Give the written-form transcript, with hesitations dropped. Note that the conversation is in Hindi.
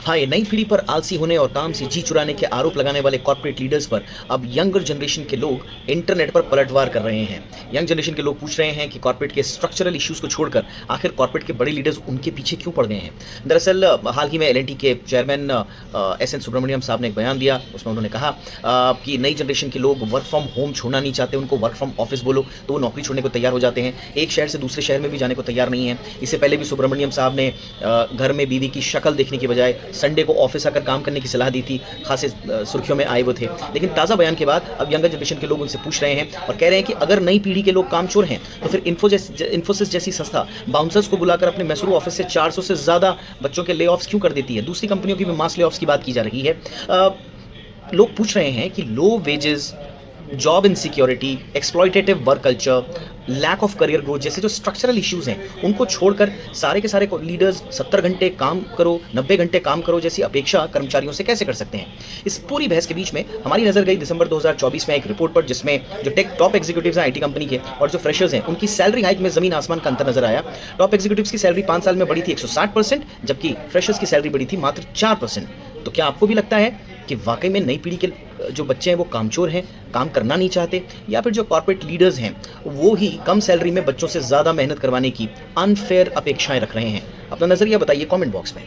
हाँ, ये नई पीढ़ी पर आलसी होने और काम से जी चुराने के आरोप लगाने वाले कॉर्पोरेट लीडर्स पर अब यंगर जनरेशन के लोग इंटरनेट पर पलटवार कर रहे हैं। यंग जनरेशन के लोग पूछ रहे हैं कि कॉर्पोरेट के स्ट्रक्चरल इश्यूज को छोड़कर आखिर कॉर्पोरेट के बड़े लीडर्स उनके पीछे क्यों पड़ गए हैं। दरअसल हाल ही में एल&टी के चेयरमैन एस एन सुब्रमण्यम साहब ने एक बयान दिया। उसमें उन्होंने कहा कि नई जनरेशन के लोग वर्क फ्रॉम होम छोड़ना नहीं चाहते। उनको वर्क फ्रॉम ऑफिस बोलो तो वो नौकरी छोड़ने को तैयार हो जाते हैं। एक शहर से दूसरे शहर में भी जाने को तैयार नहीं है। इससे पहले भी सुब्रमण्यम साहब ने घर में बीवी की शक्ल देखने की बजाय संडे को ऑफिस आकर काम करने की सलाह दी थी। खासे सुर्खियों में आए वो थे। लेकिन ताज़ा बयान के बाद अब यंगर जनरेशन के लोग उनसे पूछ रहे हैं और कह रहे हैं कि अगर नई पीढ़ी के लोग कामचोर हैं तो फिर इन्फोसिस जैसी संस्था बाउंसर्स को बुलाकर अपने मैसूरू ऑफिस से 400 से ज़्यादा बच्चों के ले ऑफ्स क्यों कर देती है। दूसरी कंपनियों की भी मास ले ऑफ्स की बात की जा रही है। लोग पूछ रहे हैं कि low wages, job insecurity, exploitative work culture, lack of career growth जैसे जो स्ट्रक्चरल इश्यूज हैं उनको छोड़कर सारे के सारे लीडर्स 70 घंटे काम करो, 90 घंटे काम करो जैसी अपेक्षा कर्मचारियों से कैसे कर सकते हैं। इस पूरी बहस के बीच में हमारी नजर गई दिसंबर 2024 में एक रिपोर्ट पर, जिसमें जो टॉप एग्जीक्यूटिव्स हैं आईटी कंपनी के और जो फ्रेशर्स हैं उनकी सैलरी हाइक में जमीन आसमान का अंतर नजर आया। टॉप एग्जीक्यूटिव्स की सैलरी 5 साल में बढ़ी थी 160%, जबकि फ्रेशर्स की सैलरी बढ़ी थी मात्र 4%। तो क्या आपको भी लगता है कि वाकई में नई पीढ़ी के जो बच्चे हैं वो कामचोर हैं, काम करना नहीं चाहते, या फिर जो कॉर्पोरेट लीडर्स हैं वो ही कम सैलरी में बच्चों से ज़्यादा मेहनत करवाने की अनफेयर अपेक्षाएं रख रहे हैं? अपना नज़रिया बताइए कमेंट बॉक्स में।